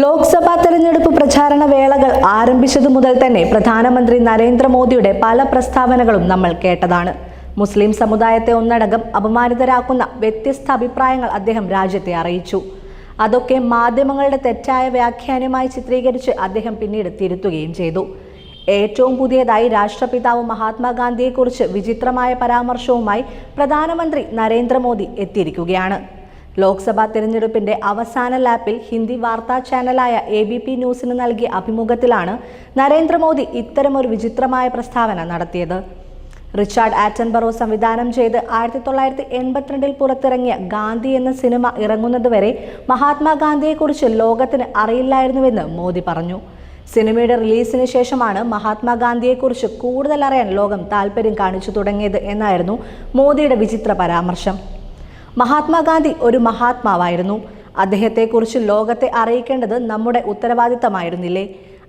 ലോക്സഭാ തെരഞ്ഞെടുപ്പ് പ്രചാരണ വേളകൾ ആരംഭിച്ചതു മുതൽ തന്നെ പ്രധാനമന്ത്രി നരേന്ദ്രമോദിയുടെ പല പ്രസ്താവനകളും നമ്മൾ കേട്ടതാണ്. മുസ്ലിം സമുദായത്തെ ഒന്നടങ്കം അപമാനിതരാക്കുന്ന വ്യത്യസ്ത അഭിപ്രായങ്ങൾ അദ്ദേഹം രാജ്യത്തെ അറിയിച്ചു. അതൊക്കെ മാധ്യമങ്ങളുടെ തെറ്റായ വ്യാഖ്യാനമായി ചിത്രീകരിച്ച് അദ്ദേഹം പിന്നീട് തിരുത്തുകയും ചെയ്തു. ഏറ്റവും പുതിയതായി രാഷ്ട്രപിതാവ് മഹാത്മാഗാന്ധിയെക്കുറിച്ച് വിചിത്രമായ പരാമർശവുമായി പ്രധാനമന്ത്രി നരേന്ദ്രമോദി എത്തിയിരിക്കുകയാണ്. ലോക്സഭാ തെരഞ്ഞെടുപ്പിന്റെ അവസാന ലാപ്പിൽ ഹിന്ദി വാർത്താ ചാനലായ ABP ന്യൂസിന് നൽകിയ അഭിമുഖത്തിലാണ് നരേന്ദ്രമോദി ഇത്തരമൊരു വിചിത്രമായ പ്രസ്താവന നടത്തിയത്. റിച്ചാർഡ് ആറ്റൻബറോ സംവിധാനം ചെയ്ത് 1982 പുറത്തിറങ്ങിയ ഗാന്ധി എന്ന സിനിമ ഇറങ്ങുന്നതുവരെ മഹാത്മാഗാന്ധിയെക്കുറിച്ച് ലോകത്തിന് അറിയില്ലായിരുന്നുവെന്ന് മോദി പറഞ്ഞു. സിനിമയുടെ റിലീസിന് ശേഷമാണ് മഹാത്മാഗാന്ധിയെക്കുറിച്ച് കൂടുതൽ അറിയാൻ ലോകം താല്പര്യം കാണിച്ചു തുടങ്ങിയത് എന്നായിരുന്നു മോദിയുടെ വിചിത്ര പരാമർശം. മഹാത്മാഗാന്ധി ഒരു മഹാത്മാവായിരുന്നു. അദ്ദേഹത്തെക്കുറിച്ച് ലോകത്തെ അറിയിക്കേണ്ടത് നമ്മുടെ ഉത്തരവാദിത്തമായിരുന്നില്ലേ?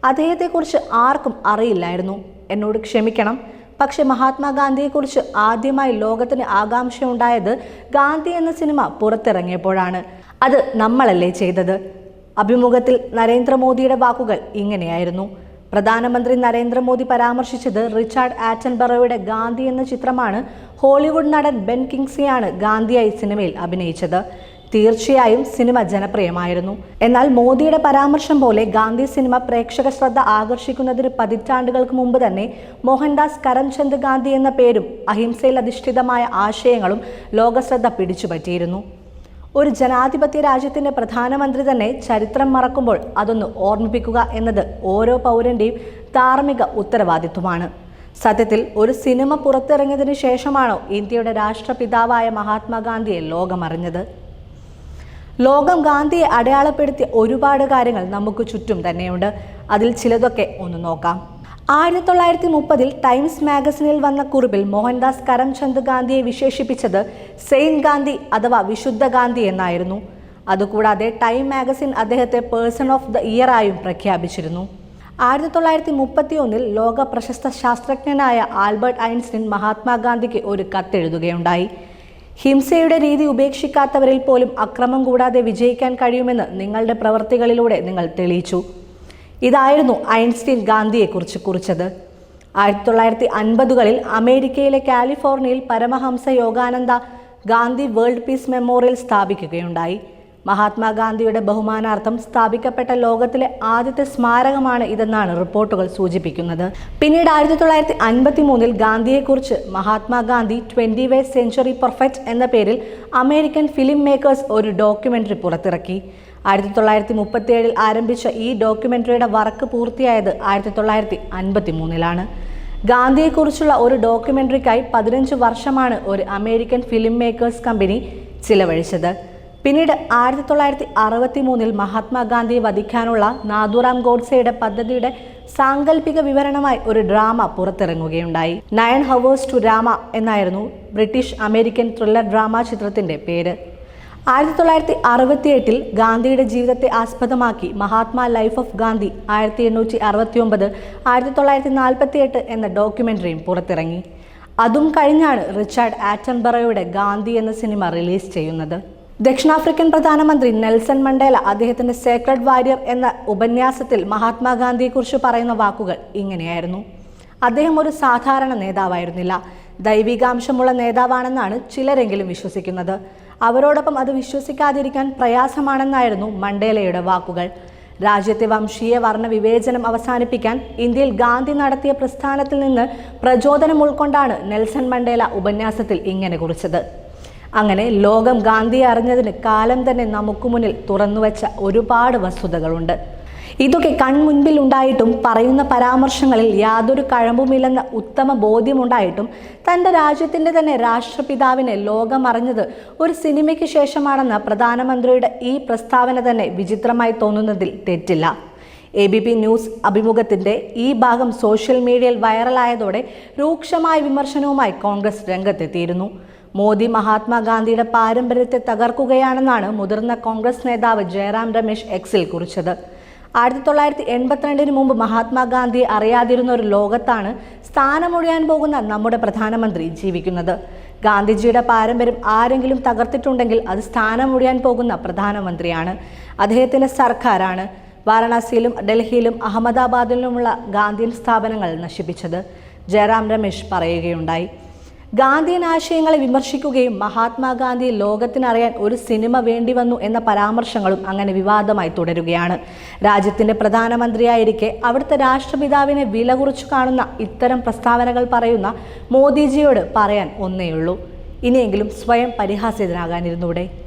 അദ്ദേഹത്തെക്കുറിച്ച് ആർക്കും അറിയില്ലായിരുന്നു. എന്നോട് ക്ഷമിക്കണം, പക്ഷെ മഹാത്മാഗാന്ധിയെക്കുറിച്ച് ആദ്യമായി ലോകത്തിന് ആകാംക്ഷയുണ്ടായത് ഗാന്ധി എന്ന സിനിമ പുറത്തിറങ്ങിയപ്പോഴാണ്. അത് നമ്മളല്ലേ ചെയ്തത്? അഭിമുഖത്തിൽ നരേന്ദ്രമോദിയുടെ വാക്കുകൾ ഇങ്ങനെയായിരുന്നു. പ്രധാനമന്ത്രി നരേന്ദ്രമോദി പരാമർശിച്ചത് റിച്ചാർഡ് ആറ്റൻബറോയുടെ ഗാന്ധി എന്ന ചിത്രമാണ്. ഹോളിവുഡ് നടൻ ബെൻ കിങ്സ്ലിയാണ് ഗാന്ധിയായി സിനിമയിൽ അഭിനയിച്ചത്. തീർച്ചയായും സിനിമ ജനപ്രിയമായിരുന്നു. എന്നാൽ മോദിയുടെ പരാമർശം പോലെ ഗാന്ധി സിനിമ പ്രേക്ഷക ശ്രദ്ധ ആകർഷിക്കുന്നതിന് പതിറ്റാണ്ടുകൾക്ക് മുമ്പ് തന്നെ മോഹൻദാസ് കരംചന്ദ് ഗാന്ധി എന്ന പേരും അഹിംസയിൽ അധിഷ്ഠിതമായ ആശയങ്ങളും ലോകശ്രദ്ധ പിടിച്ചുപറ്റിയിരുന്നു. ഒരു ജനാധിപത്യ രാജ്യത്തിന്റെ പ്രധാനമന്ത്രി തന്നെ ചരിത്രം മറക്കുമ്പോൾ അതൊന്ന് ഓർമ്മിപ്പിക്കുക എന്നത് ഓരോ പൗരന്റെയും ധാർമ്മിക ഉത്തരവാദിത്വമാണ്. സത്യത്തിൽ ഒരു സിനിമ പുറത്തിറങ്ങിയതിനു ശേഷമാണോ ഇന്ത്യയുടെ രാഷ്ട്രപിതാവായ മഹാത്മാഗാന്ധിയെ ലോകമറിഞ്ഞത്? ലോകം ഗാന്ധിയെ അടയാളപ്പെടുത്തിയ ഒരുപാട് കാര്യങ്ങൾ നമുക്ക് ചുറ്റും തന്നെയുണ്ട്. അതിൽ ചിലതൊക്കെ ഒന്ന് നോക്കാം. 1930 ടൈംസ് മാഗസിനിൽ വന്ന കുറിപ്പിൽ മോഹൻദാസ് കരംചന്ദ് ഗാന്ധിയെ വിശേഷിപ്പിച്ചത് സെയിന്റ് ഗാന്ധി അഥവാ വിശുദ്ധ ഗാന്ധി എന്നായിരുന്നു. അതുകൂടാതെ ടൈം മാഗസിൻ അദ്ദേഹത്തെ പേഴ്സൺ ഓഫ് ദ ഇയർ ആയും പ്രഖ്യാപിച്ചിരുന്നു. 1931 ലോക പ്രശസ്ത ശാസ്ത്രജ്ഞനായ ആൽബർട്ട് ഐൻസ്റ്റീൻ മഹാത്മാഗാന്ധിക്ക് ഒരു കത്തെഴുതുകയുണ്ടായി. ഹിംസയുടെ രീതി ഉപേക്ഷിക്കാത്തവരിൽ പോലും അക്രമം കൂടാതെ വിജയിക്കാൻ കഴിയുമെന്ന് നിങ്ങളുടെ പ്രവൃത്തികളിലൂടെ നിങ്ങൾ തെളിയിച്ചു. ഇതായിരുന്നു ഐൻസ്റ്റീൻ ഗാന്ധിയെക്കുറിച്ച് കുറിച്ചത്. 1950കളിൽ അമേരിക്കയിലെ കാലിഫോർണിയയിൽ Paramahansa Yogananda Gandhi world peace memorial സ്ഥാപിക്കുകയുണ്ടായി. മഹാത്മാഗാന്ധിയുടെ ബഹുമാനാർത്ഥം സ്ഥാപിക്കപ്പെട്ട ലോകത്തിലെ ആദ്യത്തെ സ്മാരകമാണ് ഇതെന്നാണ് റിപ്പോർട്ടുകൾ സൂചിപ്പിക്കുന്നത്. പിന്നീട് 1953 ഗാന്ധിയെക്കുറിച്ച് മഹാത്മാഗാന്ധി 20th Century Perfect എന്ന പേരിൽ അമേരിക്കൻ ഫിലിം മേക്കേഴ്സ് ഒരു ഡോക്യുമെന്ററി പുറത്തിറക്കി. 1937 ആരംഭിച്ച ഈ ഡോക്യുമെന്ററിയുടെ വർക്ക് പൂർത്തിയായത് 1953 ഗാന്ധിയെക്കുറിച്ചുള്ള ഒരു ഡോക്യുമെന്ററിക്കായി 15 വർഷമാണ് ഒരു അമേരിക്കൻ ഫിലിം മേക്കേഴ്സ് കമ്പനി ചിലവഴിച്ചത്. പിന്നീട് 1963 മഹാത്മാഗാന്ധിയെ വധിക്കാനുള്ള നാഥുറാം ഗോഡ്സെയുടെ പദ്ധതിയുടെ സാങ്കല്പിക വിവരണമായി ഒരു ഡ്രാമ പുറത്തിറങ്ങുകയുണ്ടായി. 9 Hours to Rama എന്നായിരുന്നു ബ്രിട്ടീഷ് അമേരിക്കൻ ത്രില്ലർ ഡ്രാമ ചിത്രത്തിന്റെ പേര്. 1968 ഗാന്ധിയുടെ ജീവിതത്തെ ആസ്പദമാക്കി മഹാത്മാ ലൈഫ് ഓഫ് ഗാന്ധി 1869, 1948 എന്ന ഡോക്യുമെന്ററിയും പുറത്തിറങ്ങി. അതും കഴിഞ്ഞാണ് റിച്ചാർഡ് ആറ്റൻബറോയുടെ ഗാന്ധി എന്ന സിനിമ റിലീസ് ചെയ്യുന്നത്. ദക്ഷിണാഫ്രിക്കൻ പ്രധാനമന്ത്രി നെൽസൺ മണ്ടേല അദ്ദേഹത്തിന്റെ സേക്രഡ് വാരിയർ എന്ന ഉപന്യാസത്തിൽ മഹാത്മാഗാന്ധിയെക്കുറിച്ച് പറയുന്ന വാക്കുകൾ ഇങ്ങനെയായിരുന്നു. അദ്ദേഹം ഒരു സാധാരണ നേതാവായിരുന്നില്ല, ദൈവികാംശമുള്ള നേതാവാണെന്നാണ് ചിലരെങ്കിലും വിശ്വസിക്കുന്നത്. അവരോടൊപ്പം അത് വിശ്വസിക്കാതിരിക്കാൻ പ്രയാസമാണെന്നായിരുന്നു മണ്ടേലയുടെ വാക്കുകൾ. രാജ്യത്തെ വംശീയ വർണ്ണ വിവേചനം അവസാനിപ്പിക്കാൻ ഇന്ത്യയിൽ ഗാന്ധി നടത്തിയ പ്രസ്ഥാനത്തിൽ നിന്ന് പ്രചോദനം ഉൾക്കൊണ്ടാണ് നെൽസൺ മണ്ടേല ഉപന്യാസത്തിൽ ഇങ്ങനെ കുറിച്ചത്. അങ്ങനെ ലോകം ഗാന്ധിയെ അറിഞ്ഞതിന് കാലം തന്നെ നമുക്ക് മുന്നിൽ തുറന്നുവെച്ച ഒരുപാട് വസ്തുതകളുണ്ട്. ഇതൊക്കെ കൺമുൻപിൽ ഉണ്ടായിട്ടും പറയുന്ന പരാമർശങ്ങളിൽ യാതൊരു കഴമ്പുമില്ലെന്ന ഉത്തമ ബോധ്യമുണ്ടായിട്ടും തൻ്റെ രാജ്യത്തിൻ്റെ തന്നെ രാഷ്ട്രപിതാവിനെ ലോകമറിഞ്ഞത് ഒരു സിനിമയ്ക്ക് ശേഷമാണെന്ന പ്രധാനമന്ത്രിയുടെ ഈ പ്രസ്താവന തന്നെ വിചിത്രമായി തോന്നുന്നതിൽ തെറ്റില്ല. ABP ന്യൂസ് അഭിമുഖത്തിൻ്റെ ഈ ഭാഗം സോഷ്യൽ മീഡിയയിൽ വൈറലായതോടെ രൂക്ഷമായ വിമർശനവുമായി കോൺഗ്രസ് രംഗത്തെത്തിയിരുന്നു. മോദി മഹാത്മാഗാന്ധിയുടെ പാരമ്പര്യത്തെ തകർക്കുകയാണെന്നാണ് മുതിർന്ന കോൺഗ്രസ് നേതാവ് ജയറാം രമേശ് എക്സിൽ കുറിച്ചത്. 1982 മുമ്പ് മഹാത്മാഗാന്ധിയെ അറിയാതിരുന്ന ഒരു ലോകത്താണ് സ്ഥാനമൊഴിയാൻ പോകുന്ന നമ്മുടെ പ്രധാനമന്ത്രി ജീവിക്കുന്നത്. ഗാന്ധിജിയുടെ പാരമ്പര്യം ആരെങ്കിലും തകർത്തിട്ടുണ്ടെങ്കിൽ അത് സ്ഥാനമൊഴിയാൻ പോകുന്ന പ്രധാനമന്ത്രിയാണ്, അദ്ദേഹത്തിൻ്റെ സർക്കാരാണ്. വാരണാസിയിലും ഡൽഹിയിലും അഹമ്മദാബാദിലുമുള്ള ഗാന്ധിയൻ സ്ഥാപനങ്ങൾ നശിപ്പിച്ചത്. ജയറാം രമേശ് പറയുകയുണ്ടായി. ഗാന്ധിയൻ ആശയങ്ങളെ വിമർശിക്കുകയും മഹാത്മാഗാന്ധി ലോകത്തിനറിയാൻ ഒരു സിനിമ വേണ്ടിവന്നു എന്ന പരാമർശങ്ങളും അങ്ങനെ വിവാദമായി തുടരുകയാണ്. രാജ്യത്തിന്റെ പ്രധാനമന്ത്രിയായിരിക്കെ അവിടുത്തെ രാഷ്ട്രപിതാവിനെ വില കുറച്ചു കാണുന്ന ഇത്തരം പ്രസ്താവനകൾ പറയുന്ന മോദിജിയോട് പറയാൻ ഒന്നേയുള്ളൂ, ഇനിയെങ്കിലും സ്വയം പരിഹാസ്യനാകാനിരുന്നൂടെ?